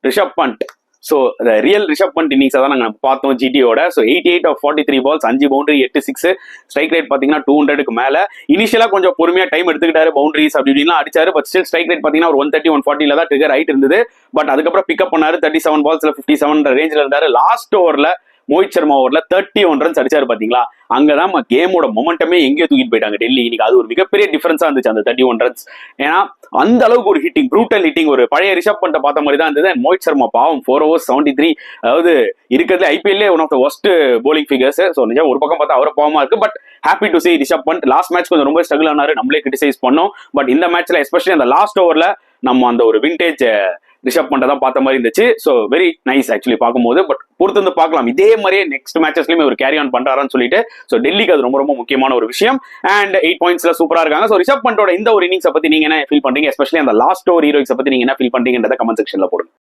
Rishabh Pant. So real Rishabh Pant இன்னிங்ஸை தான் நாங்கள் பார்த்தோம் ஜிடியோட. So 88 of 43 balls, 5 boundary 8 6, strike rate பார்த்தீங்கன்னா 200க்கு மேலே. இனிஷியலாக கொஞ்சம் பொறுமையாக டைம் எடுத்துக்கிட்டாரு, பவுண்டரிஸ் அப்படி இப்படிலாம் அடிச்சாரு. பட் ஸ்டில் ஸ்ட்ரைக் ரேட் பார்த்தீங்கன்னா ஒரு 130 140 தான் ட்ரிகர் ஆயிட்டு இருந்தது. பட் அதுக்கப்புறம் பிக்கப் பண்ணாரு, 37 balls 57 ரேஞ்சில் இருந்தாரு. லாஸ்ட் ஓவரில் மோஹித் சர்மா ஓவர்ல 31 runs அடிச்சாரு பாத்தீங்களா. அங்கதான் கேமோட மொமெண்டமே எங்கேயோ தூக்கிட்டு போயிட்டாங்க டெல்லி. இன்னைக்கு அது ஒரு மிகப்பெரிய டிஃபரன்ஸா இருந்துச்சு அந்த 31 runs. ஏன்னா அந்த அளவுக்கு ஒரு ஹிட்டிங், ப்ரூட்டல் ஹிட்டிங், ஒரு பழைய ரிஷப் பண்ட பார்த்த மாதிரி தான் இருந்தது. மோஹித் சர்மா பாவம் 4 overs 73, அதாவது இருக்கிறதுல ஐபிஎல்லே one of the worst bowling figures. So நிஜம் ஒரு பக்கம் பார்த்தா அவரை பாவமா இருக்கு. But happy to see Rishabh Pant. Last match கொஞ்சம் ரொம்ப ஸ்ட்ரகிள் ஆனாரு, நம்மளே கிரிட்டிசைஸ் பண்ணோம். பட் இந்த மேட்ச்ல எஸ்பெஷலி அந்த லாஸ்ட் ஓவர்ல நம்ம அந்த ஒரு விண்டேஜ் ரிஷப் பண்ட தான் பார்த்த மாதிரி இருந்துச்சு. ஸோ வெரி நைஸ் ஆக்சுவலி பார்க்கும்போது. பட் பொறுத்து வந்து பார்க்கலாம், இதே மாதிரியே நெக்ஸ்ட் மேட்சஸ்லயுமே ஒரு கேரி ஆன் பண்றாரான்னு சொல்லிட்டு. ஸோ டெல்லிக்கு அது ரொம்ப ரொம்ப முக்கியமான ஒரு விஷயம். அண்ட் 8 pointsல சூப்பரா இருக்காங்க. ஸோ ரிஷப் பண்டோட இந்த ஒரு இன்னிங்ஸை பத்தி நீங்க என்ன ஃபீல் பண்றீங்க, எஸ்பெஷலி அந்த லாஸ்ட் ஓவர் ஹீரோயிக்ஸை பத்தி நீங்க என்ன ஃபீல் பண்றீங்கன்றத கமெண்ட் செக்ஷன்ல போடுங்க.